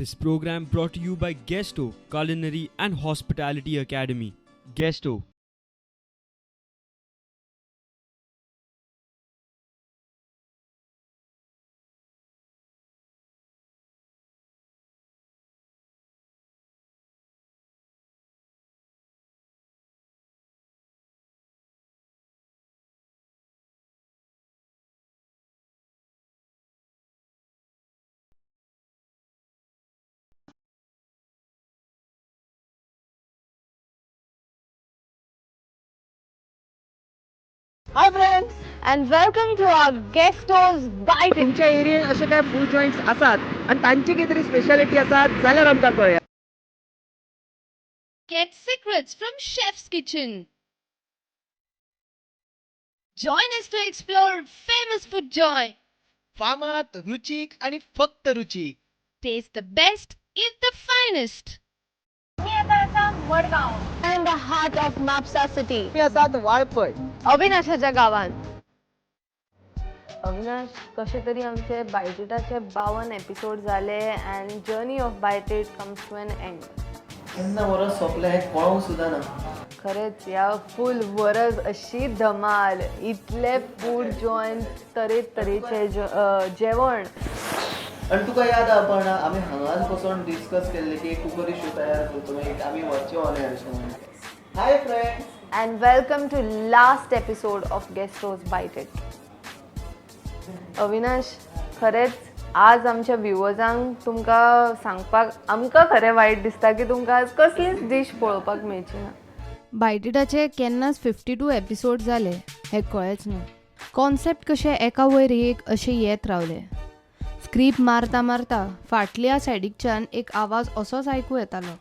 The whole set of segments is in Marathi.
This program brought to you by Guesto Culinary and Hospitality Academy. Guesto. Hi friends and welcome to our Guesto's Bite. तुमच्या एरियेन असे काय फूड जॉइंट्स असतात आणि तांची कितीतरी स्पेशालिटी असतात जाल्यार आमकां कळया. Get secrets from Chef's Kitchen. Join us to explore famous food joy. फामात रुचीक आणि फक्त रुचीक. Taste the best, eat the finest. And the heart of Mapsa city. मी आसात वाळपय. अविनाशाच्या गावात. अविनाश, कसे तरी आमचे बायटिटाचे 52 एपिसोड झाले and journey of Bite It comes to an end. केन्ना वरस सोंपलें हें कळोंक सुद्दां ना. खरेंच या फूल वरस अशी धमाल, इतले फूड जॉइंट तरेचे जेवण. आणि तुका याद आहा पण आमी हांगाच बसून डिस्कस केल्ले की कुकरी शो तयार करतो एक आमी वरचे on air show. Hi friends And welcome to last episode of Guesto's Bite It. Avinash, खरेंच आज आमच्या व्ह्युअर्सांक तुमकां सांगपाक आमकां खरें वायट दिसता की तुमकां आज कसलीच डिश पळोवपाक मेळची ना. बायटिटाचे केन्नाच 52 एपिसोड जाले हें कळ्ळेंच ना. कॉन्सेप्ट कशे एका वयर एक अशे येत रावले. स्क्रिप्ट मारता मारता फाटल्या सायडीकच्यान एक आवाज असोच आयकूं येतालो,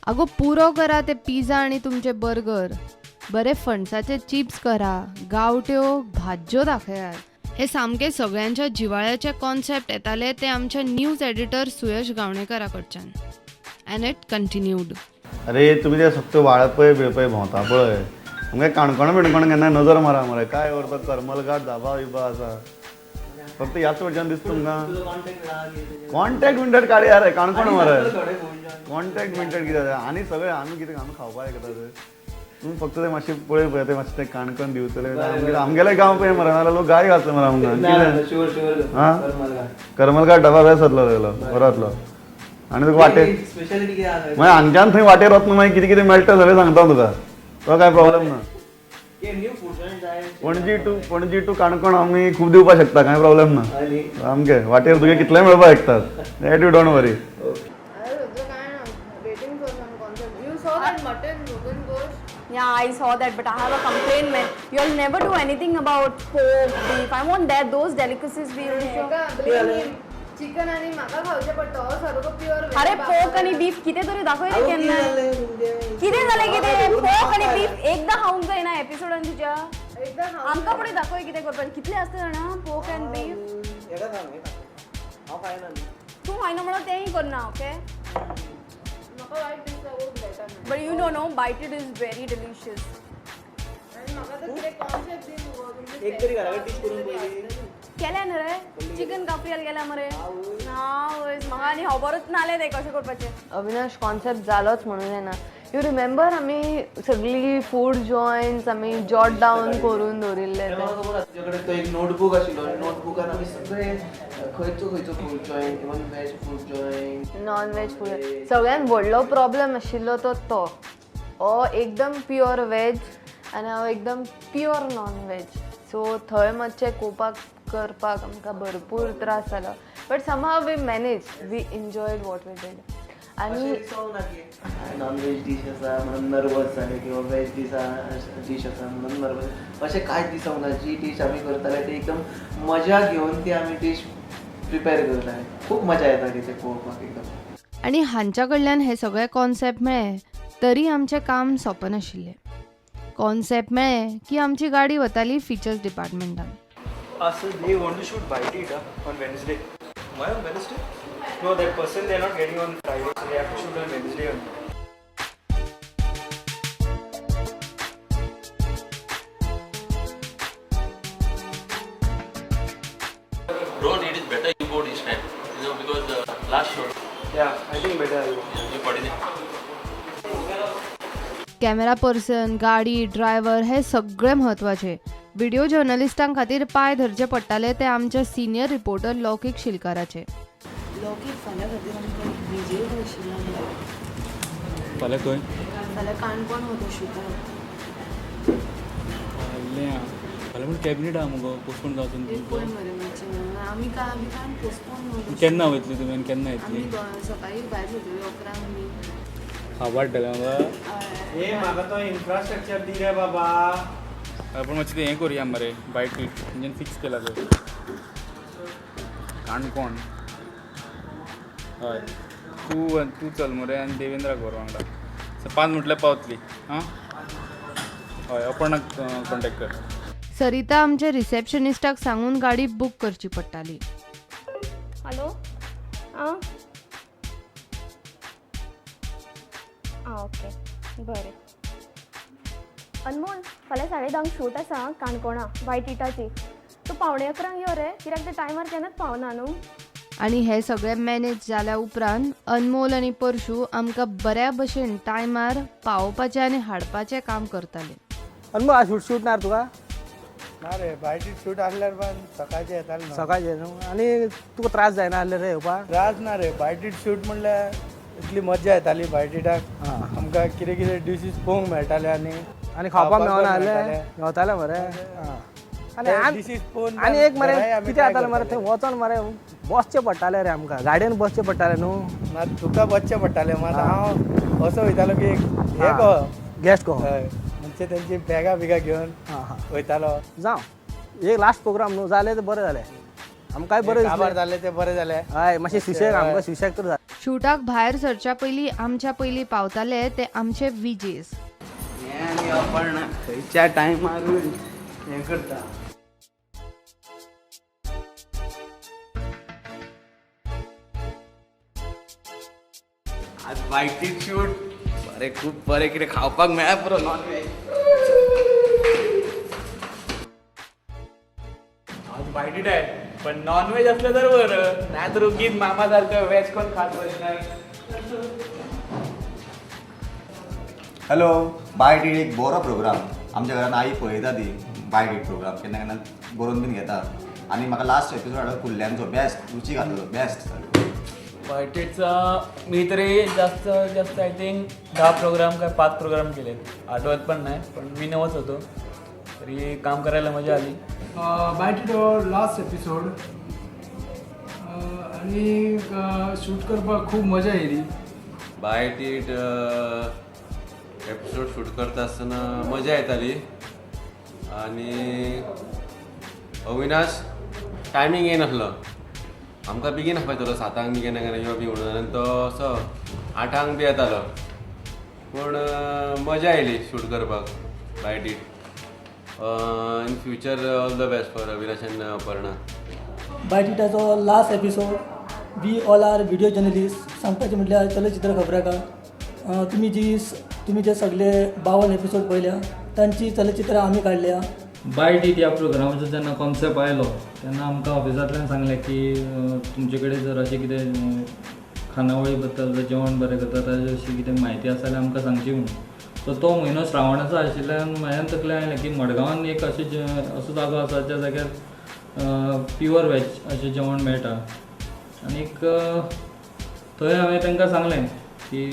आगो पुरो करा ते पिझ्झा आनी तुमचे बर्गर, बरे फणसाचे चिप्स करा, गांवट्यो भाज्यो दाखयात. हे सामके सगळ्यांच्या जिवाळ्याचे कॉन्सेप्ट येताले ते आमच्या न्यूज एडिटर सुयश गावणेकरा कडच्यान. And it continued. अरे तुम्ही ते फक्त वाळपय बिळपय भोंवता पळय, आमगे काणकोण बिणकोण केन्ना नजर मारा मरे. काय व्हरता करमलघाट धाबा बिबा आसा, फक्त ह्याच वटच्यान दिसता तुमकां. कॉन्टॅक्ट बिंटॅक्ट काडया रे काणकोण मरे. कॉन्टॅक्ट बिंटॅक्ट कितें जाता आनी सगळें आमी कितें आमी खावपाक येता थंय. तुम्ही फक्त ते मातशें पळय पळय ते मातशें ते काणकोण दिवतले आमगेले गांव पळय मरे, नाल्यार लोक गाय घालता मरे आमकां. हां करमलघाट धाबा बेस्ट जातलो थंयलो, बरो जातलो. आनी तुका वाटेर मागीर हांगच्यान थंय वाटेर वतना मागीर कितें कितें मेळटा सगळें सांगता तुका, तो काय प्रॉब्लेम ना. पणजी टू काणकोण आमी खूब दिवपाक शकता, कांय प्रॉब्लेम ना. सामकें वाटेर तुगे कितलेंय मेळपाक शकतात. That you don't worry. Yeah, I saw that, but I have a complaint, man. You'll never do anything about pork, beef. I want that, those delicacies we will show. Chicken आणि म्हाका खावचे पडटा सारको प्युअर. अरे पोक आणि बीफ कितें तरी दाखय रे केन्ना. कितें जालें कितें पोक आणि बीफ एकदां खावंक जायना एपिसोडान तुज्या. आमकां पळय दाखय कितें करपाचें. कितले आसता जाणा पोक एंड बीफ. तूं खायना म्हणून तेंय करना, okay. But you don't know, Bite It is very delicious. केल्या न्हू रे चिकन काफ्रियल केल्या मरे. म्हाका आनी खबरच नाले ते कशें करपाचें. अविनाश, कॉन्सेप्ट जालोच म्हणून येना. यू रिमेंबर आमी सगळी फूड जॉइंट्स आमी जॉट डावन करून दवरिल्ले. तुजे कडेन तो एक नोटबूक आशिल्लो, नोटबुकान आमी सगळे खंयचो food joint, even veg food joint, non veg food. सगळ्यात व्हडलो प्रॉब्लेम आशिल्लो तो हो एकदम प्युअर वेज आनी हांव एकदम प्युअर नॉन वेज. सो थंय मातशें कोपाक करपाक आमकां भरपूर त्रास जालो. But somehow we manage, we enjoyed what we did. आनी नॉन वेज डीश आसा म्हणून नर्वस जाले किंवा वेज डीश आसा म्हणून नर्वस, अशें कांयच दिसोंक ना. जी डीश आमी करताले ती एकदम मजा घेवन ती आमी डीश प्रिपेर करताले. खूब मजा येताली ते पळोवपाक एकदम. आणि हांच्या कडल्यान हे सगळे कॉन्सेप्ट मेळ्ळे तरी आमचें काम सोंपन आशिल्लें. कॉन्सेप्ट मेळ्ळे की आमची गाडी वताली features डिपार्टमेंटान. So they want to shoot Bite It on Wednesday. Why on Wednesday? No, that person they're not getting on Friday, so they have to shoot on Wednesday only. Bro, it is better you go this time, because the last shot. Yeah, I think better. Camera person, गाडी, ड्रायव्हर हे सगळे म्हत्वाचे. व्हिडिओ जर्नलिस्टां खातीर पांय धरचे पडटाले ते आमच्या सिनियर रिपोर्टर लौकीक शिलकाराचे. लौकीक फाल्यां खातीर आमकां विजय आशिल्लो फाल्यां खंय? फाल्यां काणकोण वता शुटाक. फाल्यां पूण कॅबिनेट आहा मुगो पोस्टपोन जावचो पळय मरे मातशें आमी कांय पोस्टपोन केन्ना वयतली तुमी आनी केन्ना येतली? आमी सकाळीं भायर सरतलीं 11 बी. वाडटलें म्हाका म्हाका तो इन्फ्रास्ट्रक्चर दी रे बाबा. पूण मातशें हें करुया मरे बायक इंजन फिक्स केला तर काणकोण. हय तूं चल मरे आनी देवेंद्राक व्हर वांगडा. 5 म्हटल्यार पावतली. हां हय अपर्णाक कॉन्टेक्ट कर. सरिता आमच्या रिसेप्शनिस्टाक सांगून गाडी बूक करची पडटाली. हॅलो आं ओके बरें. अनमोल फाल्यां 10:30 शूट आसा काणकोणा वायट इटाची. तूं 11:15 यो रे कित्याक ते टायमार केन्नाच पावना न्हू. आणि हे सगळें मॅनेज जाल्या उपरांत अनमोल आनी परशू आमकां बऱ्या भशेन टायमार पावोवपाचें आनी हाडपाचें काम करताले. अनमोल आज शूट ना तुका? ना रे बायटी शूट आसल्यार पण सकाळचे येताले न्हू. सकाळचे न्हू आनी तुका त्रास जायना आहले रे येवपाक? त्रास ना रे बायटीट शूट म्हणल्यार इतली मजा येताली बायटीटाक. आमकां कितें कितें डिशीज पळोवंक मेळटाले आनी खावपाक मेळना आहले मेवताले मरे. डिशीज पळोवन आनी एक मरे कितें जातालें मरे थंय वचोन मरे बसचें पडटालें रे आमकां गाडयेन बसचें पडटालें न्हू. ना तुका बसचें पडटालें मात हांव असो वयतालो की हे गो गेस्ट गो म्हणजे तेंची बॅगा बिगा घेवन वयतालो. जावं एक लास्ट प्रोग्राम न्हू जालें तें बरें जालें आमकांय बरें काबार जालें तें बरें जालें. हय मातशें सुशेग आमकां सुशेग तर जाय. शूटाक भायर सरच्या पयलीं आमच्या पयलीं पावताले ते आमचे विजेस. आनी अपर्णा खंयच्या टायमार हें करता. आज बायटीट शूट बरें खूब बरें कितें खावपाक मेळ्ळा पुरो नॉन वेज. आज बायटीट आहे पण नॉन वेज असलं तर बरं नाही तर उगीच मामा सारखं वेज कोण खात बसणार. हॅलो बायट इट एक बरो प्रोग्राम. आमच्या घरान आई पळयता ती बायट इट प्रोग्राम केन्ना केन्ना बरोवन बीन घेता. आनी म्हाका लास्ट एपिसोड हाडलो कुल्ल्यांचो बेस्ट रुची घातलो बेस्ट. बायटीचा मी तरी जास्त आय थिंक 10 प्रोग्राम काय 5 प्रोग्राम केले आठवत पण नाही पण मी नवच होतो तरी काम करायला मजा आली. बायटीचो लास्ट एपिसोड आनी शूट करपाक खूब मजा येयली. बायटीट एपिसोड शूट करता आसतना मजा येताली आनी अविनाश टायमींग येनासलो. आमकां बेगीन आपयतालो 7 बी केन्ना केन्ना यो बी म्हणून आनी तो असो 8 बी येतालो पूण मजा येयली शूट करपाक बायटीट. In future all the best for Avinash and Aparna. बायटीटाचो last episode we all are video journalist सांगपाचें म्हटल्यार चलचित्र खबराकार तुम्ही जे सगळे 52 एपिसोड पळयल्या तांची चलचित्रां आमी काडल्या. बायट इट ह्या प्रोग्रामाचो जेन्ना कॉन्सेप्ट आयलो तेन्ना आमकां ऑफिसांतल्यान सांगलें की तुमचे कडेन जर अशें कितें खानावळी बद्दल जर जेवण बरें करता ताची अशी कितें म्हायती आसा जाल्यार आमकां सांगची म्हणून. सो तो म्हयनो श्रावणाचो आशिल्ल्यान म्हाज्यान तकलें आयलें की मडगांवान एक असो जागो आसा ज्या जाग्यार प्युअर वेज अशें जेवण मेळटा. आनीक थंय हांवें तांकां सांगलें की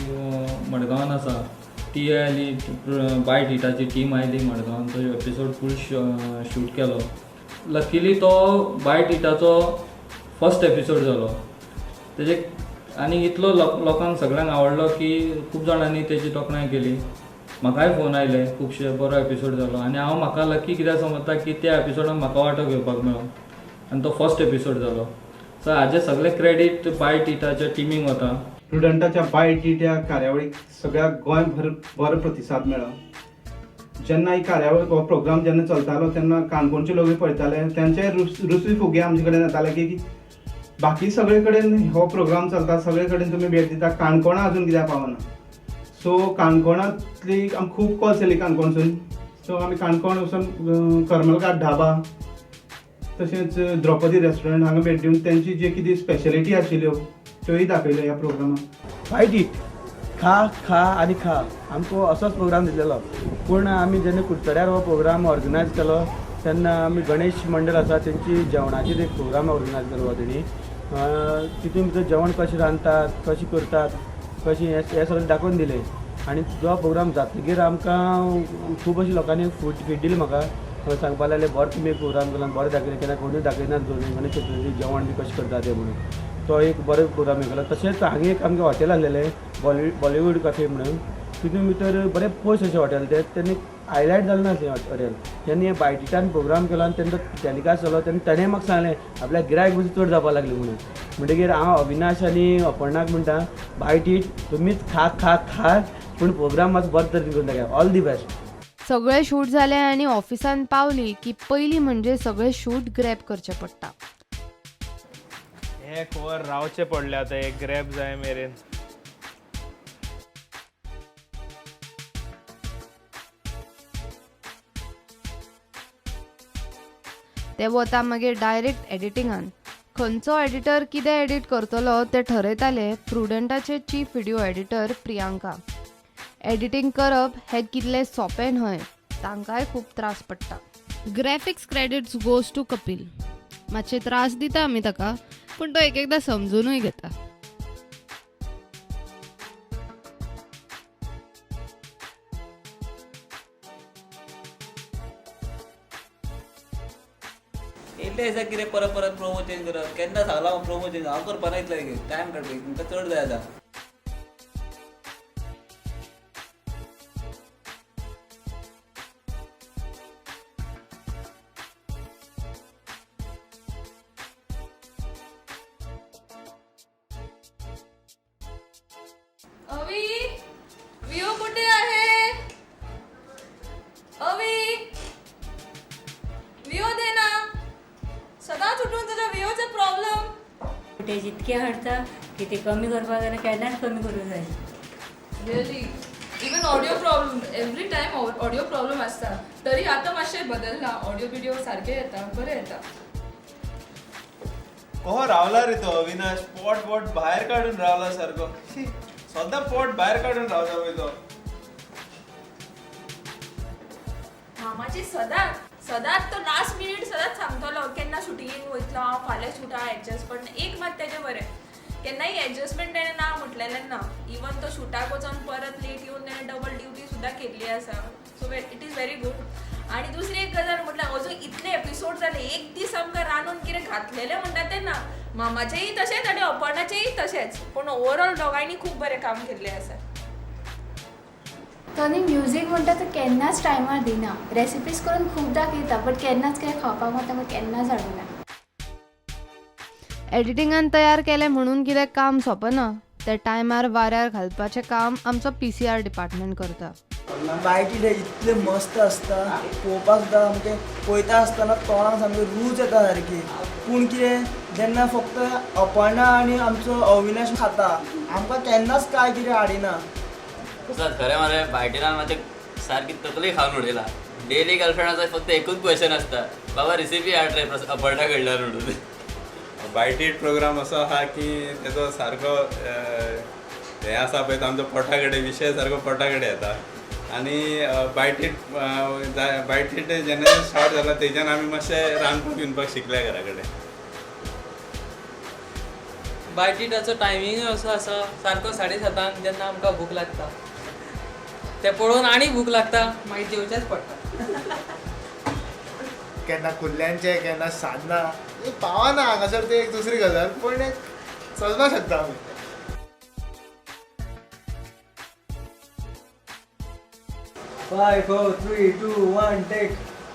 मडगांवान आसा. ती आयली बायट हिटाची टीम आयली मडगांवान तो एपिसोड फूल शूट केलो. लकिली तो बायट हिटाचो फर्स्ट एपिसोड जालो तेजे आनी इतलो लोकांक सगळ्यांक आवडलो की खूब जाणांनी तेजी तोखणाय केली. म्हाकाय फोन आयले खुबशे बरो एपिसोड जालो आनी हांव म्हाका लकी कित्याक समजता की त्या एपिसोडान म्हाका वांटो घेवपाक मेळ्ळो आनी तो फर्स्ट एपिसोड जालो. सो हाजें सगळें क्रेडीट बायट हिटाच्या टिमीक वता. स्टुडंटाच्या बायट इट ह्या कार्यावळीक सगळ्या गोंयभर बरो प्रतिसाद मेळ्ळो. जेन्ना ही कार्यावळ हो प्रोग्राम जेन्ना चलतालो तेन्ना काणकोणचे लोक पळयताले तेंचे रुसवी फुगे आमचे कडेन येताले की बाकी सगळे कडेन हो प्रोग्राम चलता सगळे कडेन तुमी भेट दिता काणकोणा अजून कित्याक पावना. सो काणकोणांतली आमकां खूब कॉल्स येयली काणकोणसून. सो आमी काणकोण वचून करमलघाट ढाबा तशेंच द्रौपदी रेस्टॉरंट हांगा भेट दिवन तेंची जे कितें स्पेशलिटी आशिल्ल्यो त्योय दाखयलो ह्या प्रोग्रामाक. बायट इट, खा खा आनी खा, आमकां असोच प्रोग्राम दिलेलो. पूण आमी जेन्ना कुडचड्यार हो प्रोग्राम ऑर्गनायज केलो तेन्ना आमी गणेश मंडळ आसा तेंची जेवणाचेर एक प्रोग्राम ऑर्गनायज केलो तेणी. तितून भितर जेवण कशें रांदतात, कशें करतात, कशें हें सगळें दाखोवन दिलें. आनी जो प्रोग्राम जातकीर आमकां खूब अशें लोकांनी फीड दिली म्हाका, सांगपा लागले बरो तुमी प्रोग्राम केलो, बरें दाखयलें, केन्ना कोणूय दाखयनात गणेश चतुर्थी जेवण बी कशें करता तें म्हणून. तो एक बरो प्रोग्राम केलो. तशेंच हांगा एक आमगे हॉटेल आसलेलें बॉलिवूड कॅफे म्हणून. तितून भितर बरें पयस अशें हॉटेल तें तेन्ना हायलायट जालें ना तें हॉटेल. जेन्ना बायट इटान प्रोग्राम केलो आनी तेन्ना टॅलिकास्ट जालो तेन्ना ताणें म्हाका सांगलें आपल्या गिरायक बी चड जावपा लागलें म्हणून. म्हणटकीर हांव अविनाश आनी अपर्णाक म्हणटा बायट इट, तुमीच खा खा खा, पूण प्रोग्राम मातसो बरे तरेन करून दाखया. All the best. सगळें शूट जालें आनी ऑफिसान पावली की पयलीं म्हणजे सगळें शूट ग्रॅब करचें पडटा. हे खबर रावचें पडलें आतां एक ग्रॅब जाय मेरेन. ते वता मागीर डायरेक्ट एडिटिंगान. खंयचो एडिटर कितें एडिट करतलो तें ठरयताले प्रुडंटाचे chief video editor Priyanka. Editing करप हें कितलें सोंपें न्हय, तांकांय खूब त्रास पडटा. Graphics credits goes to Kapil. मातशे त्रास दिता आमी ताका, पूण तो एक एकदां समजुनूय घेता. येयल्ले दिसा कितें परत परत प्रोमो चेंज करप, केन्ना सांगलां हांव प्रोमो चेंज हांव करपा ना इतलें टायम काडपाक, तुमकां चड जाय आतां. अवी, विओ कुठे आहे? अवी, विओ दे ना. सदांच उठून तुझा विओचा प्रॉब्लेम. फुटेज इतके हाडटा की ते कमी करपाक जाल्यार केन्नाच कमी करूंक जाय. Really even audio problem, every time audio problem आसता. तरी आतां मातशें बदलना, ऑडियो विडियो सारके येता, बरें येता. कहो रावला रे तो अविनाश, पोट भायर काडून रावला सारको. सद्दां पोट भायर काडून रावता पळय तो. मामाची सदांच तो लास्ट मिनिट सदांच सांगतलो केन्ना शुटिंगेक वयतलो हांव, फाल्यां शूट हांव एडजस्ट पण एक मात तेजें बरें, केन्नाय एडजस्टमेंट तेणें ना म्हटलेलें ना. इवन तो शुटाक वचून परत लेट येवन तेणें डबल ड्युटी सुद्दां केल्ली आसा. So it is very good. आनी दुसरी एक गजाल म्हटल्यार अजून इतले एपिसोड जाले, एक दीस आमकां रांदून कितें घातलेलें म्हणटा तें ना. मामाचेंय तशेंच आनी अपर्णाचेंय तशेंच, पूण ओवरऑल दोगांयनी खूब बरें काम केल्लें आसा. तनी म्युजीक म्हणटा तो केन्नाच टायमार दिना. रेसिपीज करून खूब दाखयता बट केन्नाच कितें खावपाक म्हणटा तो केन्नाच हाडूना. एडिटिंगान तयार केलें म्हणून कितें काम सोंपना, ते टायमार वाऱ्यार घालपाचें काम आमचो PCR डिपार्टमेंट करता. बायटी डे इतले मस्त आसता, पळोवपाक सुद्दां आमचे पळयता आसतना तोंडाक सामकी रूच येता सारकी. पूण कितें जेन्ना फक्त अपर्णा आनी आमचो अविनाश खाता, आमकां केन्नाच काय कितें हाडिना. खरें मरे बायटिनान मातशें सारकी तकली खावन उडयला. डेली गर्लफ्रेंडाचो फक्त एकूच क्वेश्चन आसता, बाबा रेसिपी हाड रे अपर्णा कडल्यान म्हणून. बायटीट प्रोग्राम असो आहा की तेजो सारको हें आसा पळय आमचो पोटा कडेन विशय सारको पोटा कडेन येता. आनी बायटीट जेन्ना स्टार्ट जाला तेच्यान आमी मातशें रांदपाक बिनपाक शिकल्या घरा कडेन. बायटीटाचो टायमिंगूय असो आसा सारको 7:30 जेन्ना आमकां भूक लागता तें पळोवन आनी भूक लागता, मागीर जेवचेंच पडटा. केन्ना कुल्ल्यांचें केन्ना सान्नां पावना हांगासर, ती एक दुसरी गजाल, पूण एक चलपाक शकता आमी. 5 4 3 2 1 टेक.